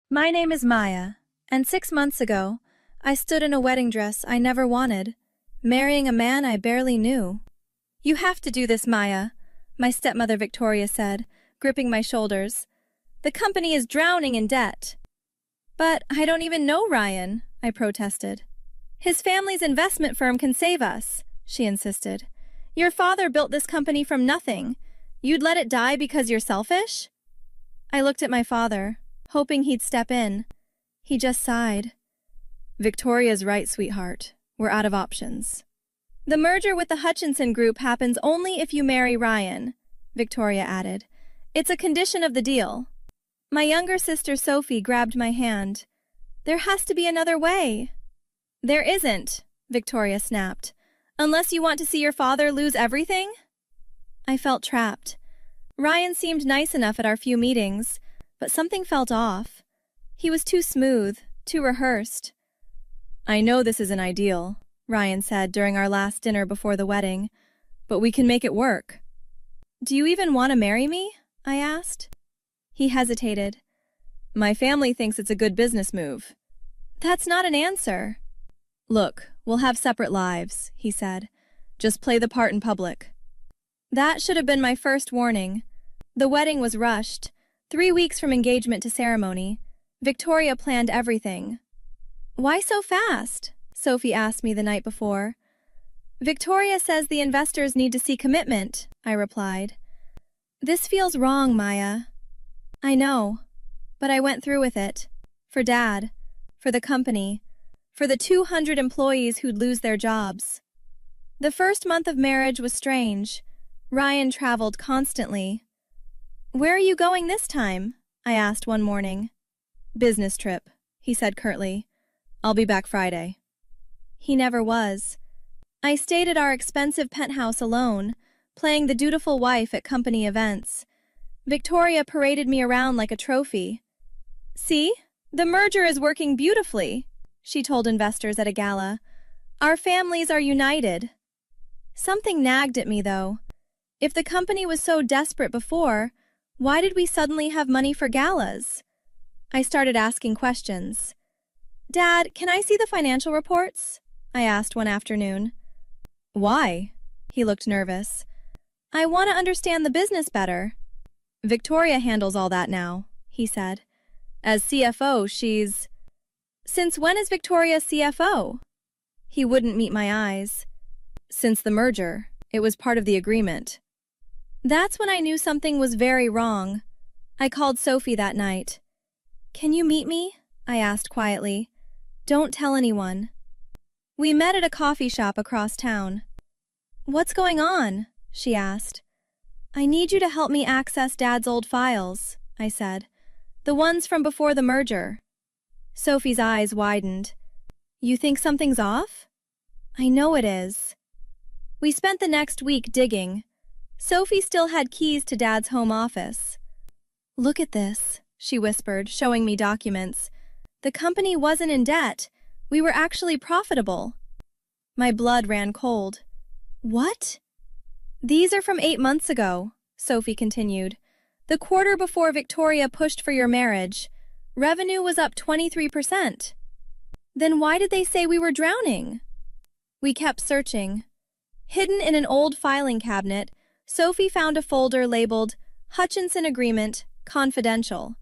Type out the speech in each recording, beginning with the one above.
My name is Maya, and 6 months ago, I stood in a wedding dress I never wanted, marrying a man I barely knew. You have to do this, Maya, my stepmother Victoria said, gripping my shoulders. The company is drowning in debt. But I don't even know Ryan, I protested. His family's investment firm can save us, she insisted. Your father built this company from nothing. You'd let it die because you're selfish? I looked at my father, hoping he'd step in. He just sighed. Victoria's right, sweetheart. We're out of options. The merger with the Hutchinson Group happens only if you marry Ryan, Victoria added. It's a condition of the deal. My younger sister Sophie grabbed my hand. There has to be another way. There isn't, Victoria snapped. Unless you want to see your father lose everything? I felt trapped. Ryan seemed nice enough at our few meetings, but something felt off. He was too smooth, too rehearsed. I know this isn't ideal, Ryan said during our last dinner before the wedding, but we can make it work. Do you even want to marry me? I asked. He hesitated. My family thinks it's a good business move. That's not an answer. Look, we'll have separate lives, he said. Just play the part in public. That should have been my first warning. The wedding was rushed. 3 weeks from engagement to ceremony. Victoria planned everything. Why so fast? Sophie asked me the night before. Victoria says the investors need to see commitment, I replied. This feels wrong, Maya. I know, but I went through with it. For Dad, for the company, for the 200 employees who'd lose their jobs. The first month of marriage was strange. Ryan traveled constantly. Where are you going this time? I asked one morning. Business trip, he said curtly. I'll be back Friday. He never was. I stayed at our expensive penthouse alone, playing the dutiful wife at company events. Victoria paraded me around like a trophy. See, the merger is working beautifully, she told investors at a gala. Our families are united. Something nagged at me, though. If the company was so desperate before, why did we suddenly have money for galas? I started asking questions. Dad, can I see the financial reports? I asked one afternoon. Why? He looked nervous. I want to understand the business better. Victoria handles all that now, he said. As CFO, she's... Since when is Victoria CFO? He wouldn't meet my eyes. Since the merger. It was part of the agreement. That's when I knew something was very wrong. I called Sophie that night. Can you meet me? I asked quietly. Don't tell anyone. We met at a coffee shop across town. What's going on? She asked. I need you to help me access Dad's old files, I said. The ones from before the merger. Sophie's eyes widened. You think something's off? I know it is. We spent the next week digging. Sophie still had keys to Dad's home office. Look at this, she whispered, showing me documents. The company wasn't in debt. We were actually profitable. My blood ran cold. What? These are from 8 months ago, Sophie continued. The quarter before Victoria pushed for your marriage. Revenue was up 23%. Then why did they say we were drowning? We kept searching. Hidden in an old filing cabinet, Sophie found a folder labeled Hutchinson Agreement, Confidential.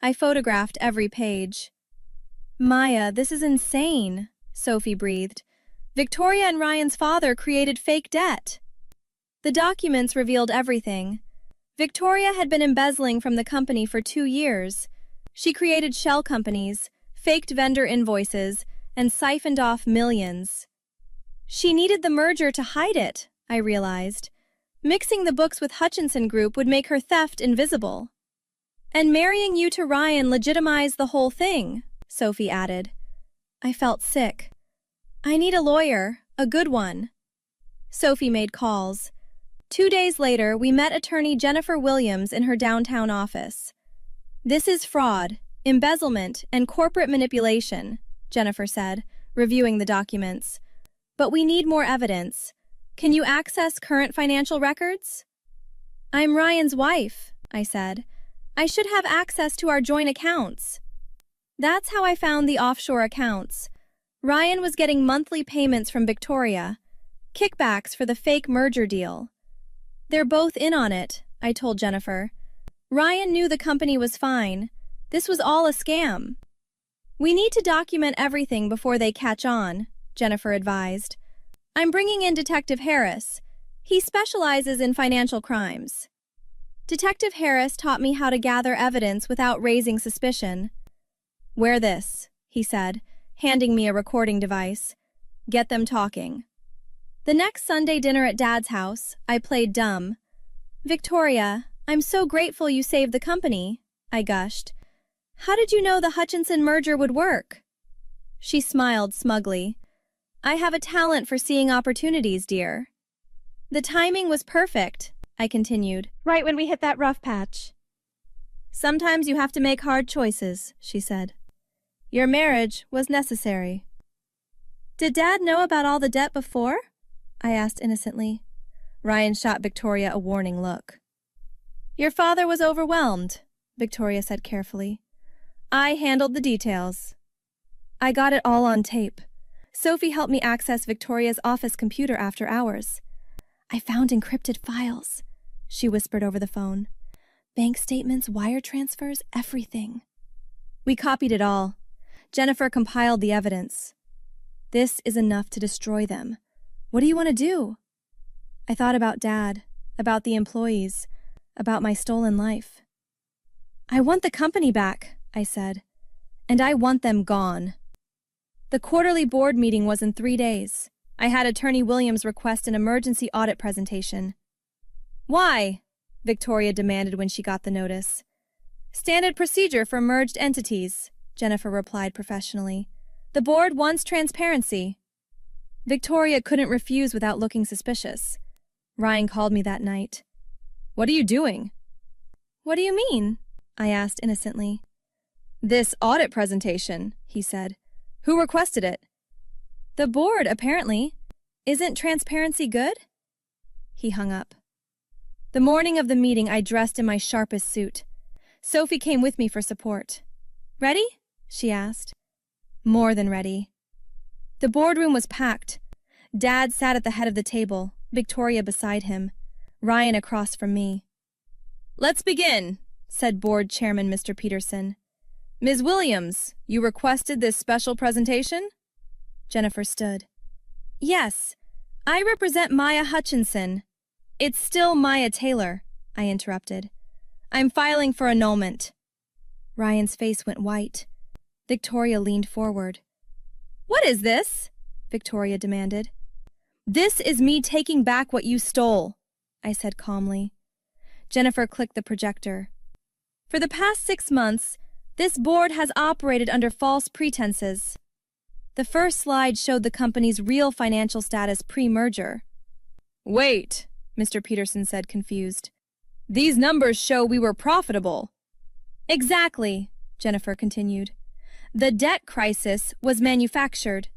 I photographed every page. Maya, this is insane, Sophie breathed. Victoria and Ryan's father created fake debt. The documents revealed everything. Victoria had been embezzling from the company for 2 years. She created shell companies, faked vendor invoices, and siphoned off millions. She needed the merger to hide it, I realized. Mixing the books with Hutchinson Group would make her theft invisible. And marrying you to Ryan legitimized the whole thing, Sophie added. I felt sick. I need a lawyer, a good one. Sophie made calls. 2 days later, we met attorney Jennifer Williams in her downtown office. This is fraud, embezzlement, and corporate manipulation, Jennifer said, reviewing the documents. But we need more evidence. Can you access current financial records? I'm Ryan's wife, I said. I should have access to our joint accounts. That's how I found the offshore accounts. Ryan was getting monthly payments from Victoria, kickbacks for the fake merger deal. They're both in on it, I told Jennifer. Ryan knew the company was fine. This was all a scam. We need to document everything before they catch on, Jennifer advised. I'm bringing in Detective Harris. He specializes in financial crimes. Detective Harris taught me how to gather evidence without raising suspicion. Wear this, he said, handing me a recording device. Get them talking. The next Sunday dinner at Dad's house, I played dumb. Victoria, I'm so grateful you saved the company, I gushed. How did you know the Hutchinson merger would work? She smiled smugly. I have a talent for seeing opportunities, dear. The timing was perfect, I continued, right when we hit that rough patch. Sometimes you have to make hard choices, she said. Your marriage was necessary. Did Dad know about all the debt before? I asked innocently. Ryan shot Victoria a warning look. Your father was overwhelmed, Victoria said carefully. I handled the details. I got it all on tape. Sophie helped me access Victoria's office computer after hours. I found encrypted files, she whispered over the phone. Bank statements, wire transfers, everything. We copied it all. Jennifer compiled the evidence. This is enough to destroy them. What do you want to do? I thought about Dad, about the employees, about my stolen life. I want the company back, I said, and I want them gone. The quarterly board meeting was in 3 days. I had Attorney Williams request an emergency audit presentation. Why? Victoria demanded when she got the notice. Standard procedure for merged entities, Jennifer replied professionally. The board wants transparency. Victoria couldn't refuse without looking suspicious. Ryan called me that night. What are you doing? What do you mean? I asked innocently. This audit presentation, he said. Who requested it? The board, apparently. Isn't transparency good? He hung up. The morning of the meeting, I dressed in my sharpest suit. Sophie came with me for support. Ready? She asked. More than ready. The boardroom was packed. Dad sat at the head of the table, Victoria beside him, Ryan across from me. Let's begin, said board chairman Mr. Peterson. Ms. Williams, you requested this special presentation? Jennifer stood. Yes, I represent Maya Hutchinson. It's still Maya Taylor, I interrupted. I'm filing for annulment. Ryan's face went white. Victoria leaned forward. What is this? Victoria demanded. This is me taking back what you stole, I said calmly. Jennifer clicked the projector. For the past 6 months, this board has operated under false pretenses. The first slide showed the company's real financial status pre-merger. Wait, Mr. Peterson said, confused. These numbers show we were profitable. Exactly, Jennifer continued. The debt crisis was manufactured.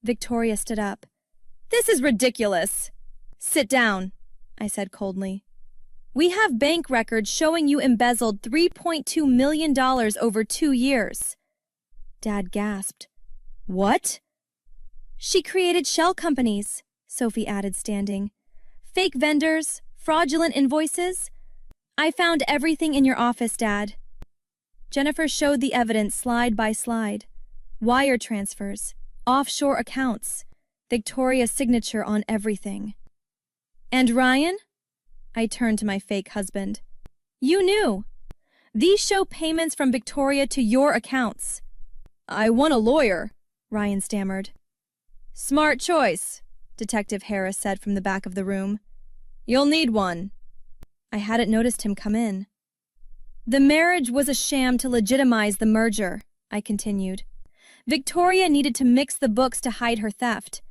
Victoria stood up. This is ridiculous. Sit down, I said coldly. We have bank records showing you embezzled $3.2 million over 2 years. Dad gasped. What? She created shell companies, Sophie added, standing. Fake vendors, fraudulent invoices. I found everything in your office, Dad. Jennifer showed the evidence slide by slide. Wire transfers, offshore accounts, Victoria's signature on everything. And Ryan? I turned to my fake husband. You knew. These show payments from Victoria to your accounts. I want a lawyer, Ryan stammered. Smart choice, Detective Harris said from the back of the room. You'll need one. I hadn't noticed him come in. The marriage was a sham to legitimize the merger, I continued. Victoria needed to mix the books to hide her theft.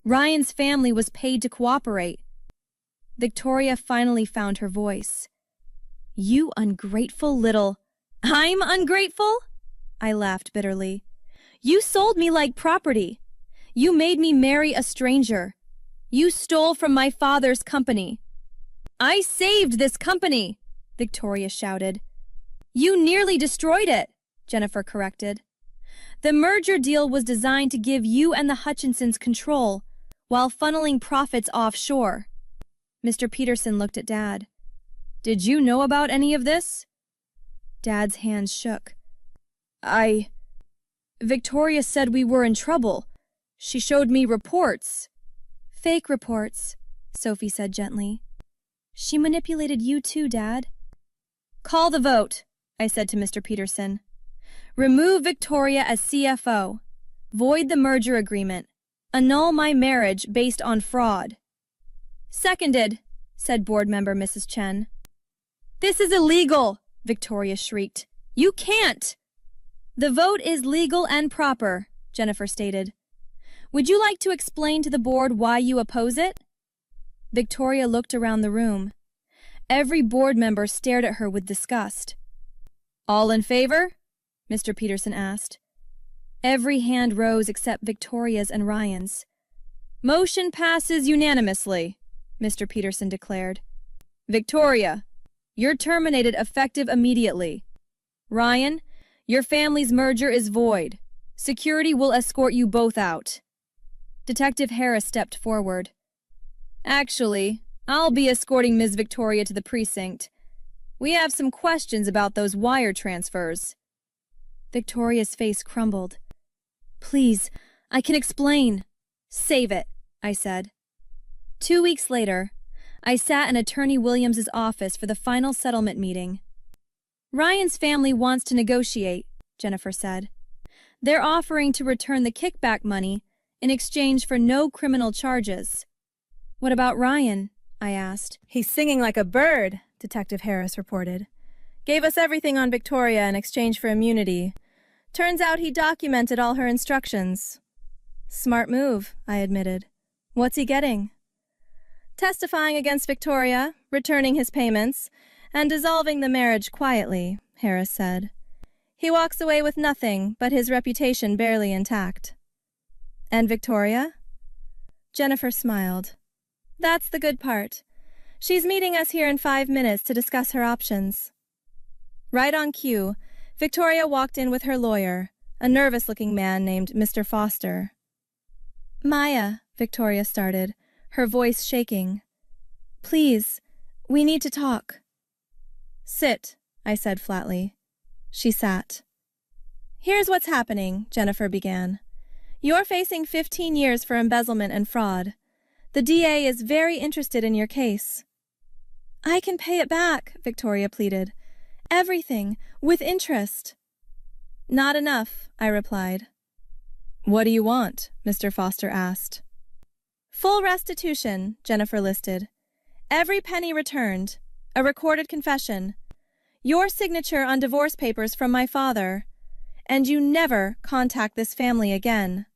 Ryan's family was paid to cooperate. Victoria finally found her voice. You ungrateful little... I'm ungrateful? I laughed bitterly. You sold me like property. You made me marry a stranger. You stole from my father's company. I saved this company, Victoria shouted. You nearly destroyed it, Jennifer corrected. The merger deal was designed to give you and the Hutchinsons control while funneling profits offshore. Mr. Peterson looked at Dad. Did you know about any of this? Dad's hands shook. Victoria said we were in trouble. She showed me reports. Fake reports, Sophie said gently. She manipulated you too, Dad. Call the vote, I said to Mr. Peterson. Remove Victoria as CFO. Void the merger agreement. Annul my marriage based on fraud. Seconded, said board member Mrs. Chen. This is illegal, Victoria shrieked. You can't! The vote is legal and proper, Jennifer stated. Would you like to explain to the board why you oppose it? Victoria looked around the room. Every board member stared at her with disgust. All in favor? Mr. Peterson asked. Every hand rose except Victoria's and Ryan's. Motion passes unanimously, Mr. Peterson declared. Victoria, you're terminated effective immediately. Ryan, your family's merger is void. Security will escort you both out. Detective Harris stepped forward. Actually, I'll be escorting Ms. Victoria to the precinct. We have some questions about those wire transfers. Victoria's face crumbled. Please, I can explain. Save it, I said. 2 weeks later, I sat in Attorney Williams's office for the final settlement meeting. Ryan's family wants to negotiate, Jennifer said. They're offering to return the kickback money in exchange for no criminal charges. What about Ryan? I asked. He's singing like a bird, Detective Harris reported. Gave us everything on Victoria in exchange for immunity. Turns out he documented all her instructions. Smart move, I admitted. What's he getting? Testifying against Victoria, returning his payments, and dissolving the marriage quietly, Harris said. He walks away with nothing but his reputation barely intact. And Victoria? Jennifer smiled. That's the good part. She's meeting us here in 5 minutes to discuss her options. Right on cue, Victoria walked in with her lawyer, a nervous-looking man named Mr. Foster. Maya, Victoria started, her voice shaking. Please, we need to talk. Sit, I said flatly. She sat. Here's what's happening, Jennifer began. You're facing 15 years for embezzlement and fraud. The DA is very interested in your case. I can pay it back, Victoria pleaded. Everything, with interest. Not enough, I replied. What do you want? Mr. Foster asked. Full restitution, Jennifer listed. Every penny returned. A recorded confession. Your signature on divorce papers from my father. And you never contact this family again.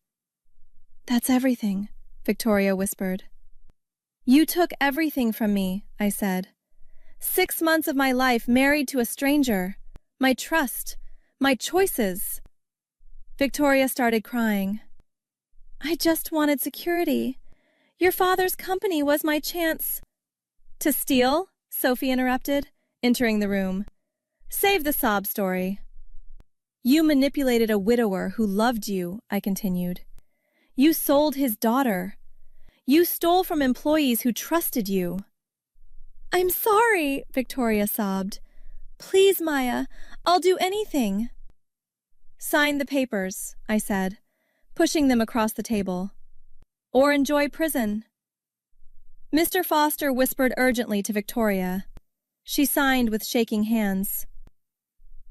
That's everything, Victoria whispered. You took everything from me, I said. 6 months of my life married to a stranger. My trust. My choices. Victoria started crying. I just wanted security. Your father's company was my chance. To steal? Sophie interrupted, entering the room. Save the sob story. You manipulated a widower who loved you, I continued. You sold his daughter. You stole from employees who trusted you. I'm sorry, Victoria sobbed. Please, Maya, I'll do anything. Sign the papers, I said, pushing them across the table. Or enjoy prison. Mr. Foster whispered urgently to Victoria. She signed with shaking hands.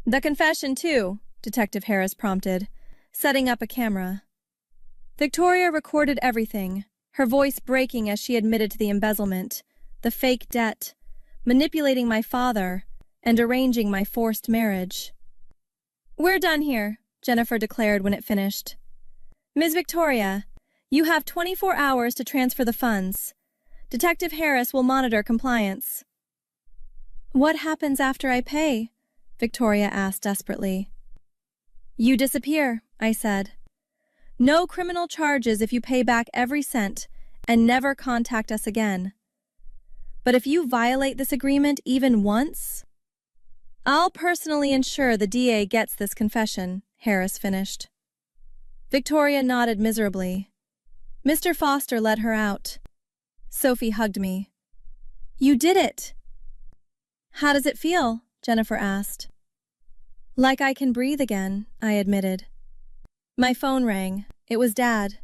The confession, too, Detective Harris prompted, setting up a camera. Victoria recorded everything, her voice breaking as she admitted to the embezzlement, the fake debt, manipulating my father, and arranging my forced marriage. We're done here, Jennifer declared when it finished. Ms. Victoria, you have 24 hours to transfer the funds. Detective Harris will monitor compliance. What happens after I pay? Victoria asked desperately. You disappear, I said. No criminal charges if you pay back every cent and never contact us again. But if you violate this agreement even once, I'll personally ensure the DA gets this confession, Harris finished. Victoria nodded miserably. Mr. Foster let her out. Sophie hugged me. You did it! How does it feel? Jennifer asked. Like I can breathe again, I admitted. My phone rang. It was Dad.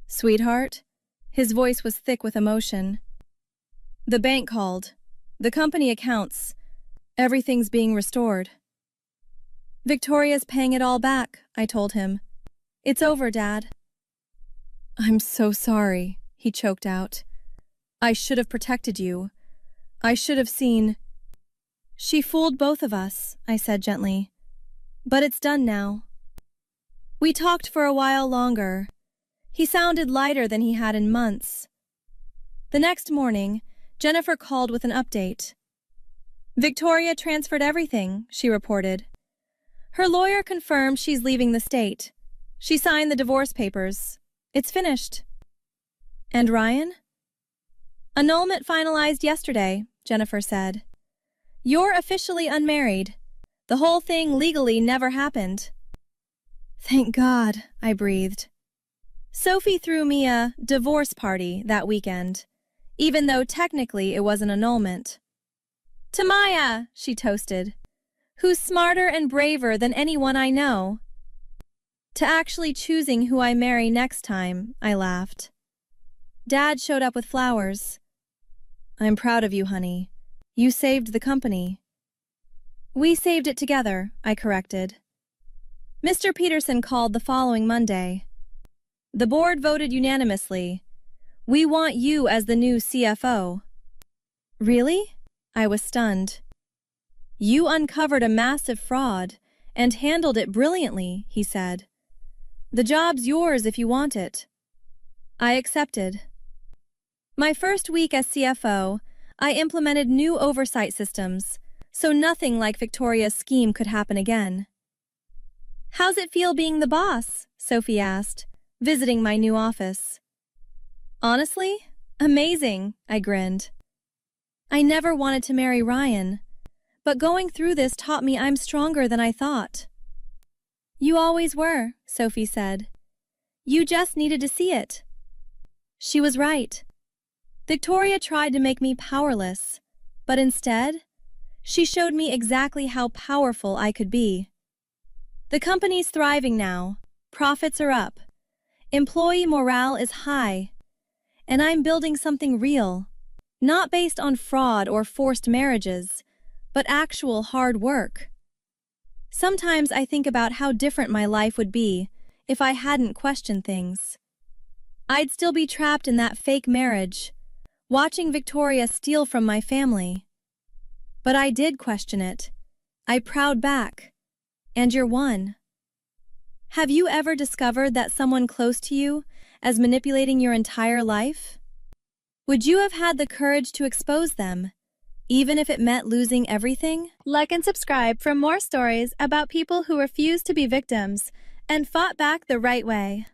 Sweetheart? His voice was thick with emotion. The bank called. The company accounts. Everything's being restored. Victoria's paying it all back, I told him. It's over, Dad. I'm so sorry, he choked out. I should have protected you. I should have seen. She fooled both of us, I said gently. But it's done now. We talked for a while longer. He sounded lighter than he had in months. The next morning, Jennifer called with an update. Victoria transferred everything, she reported. Her lawyer confirmed she's leaving the state. She signed the divorce papers. It's finished. And Ryan? Annulment finalized yesterday, Jennifer said. You're officially unmarried. The whole thing legally never happened. Thank God, I breathed. Sophie threw me a divorce party that weekend, even though technically it was an annulment. To Maya, she toasted, who's smarter and braver than anyone I know. To actually choosing who I marry next time, I laughed. Dad showed up with flowers. I'm proud of you, honey. You saved the company. We saved it together, I corrected. Mr. Peterson called the following Monday. The board voted unanimously. We want you as the new CFO. Really? I was stunned. You uncovered a massive fraud and handled it brilliantly, he said. The job's yours if you want it. I accepted. My first week as CFO, I implemented new oversight systems, so nothing like Victoria's scheme could happen again. How's it feel being the boss? Sophie asked, visiting my new office. Honestly, amazing, I grinned. I never wanted to marry Ryan, but going through this taught me I'm stronger than I thought. You always were, Sophie said. You just needed to see it. She was right. Victoria tried to make me powerless, but instead, she showed me exactly how powerful I could be. The company's thriving now. Profits are up. Employee morale is high. And I'm building something real, not based on fraud or forced marriages, but actual hard work. Sometimes I think about how different my life would be if I hadn't questioned things. I'd still be trapped in that fake marriage, watching Victoria steal from my family. But I did question it. I prowled back. And you're one. Have you ever discovered that someone close to you is manipulating your entire life? Would you have had the courage to expose them, even if it meant losing everything? Like and subscribe for more stories about people who refused to be victims and fought back the right way.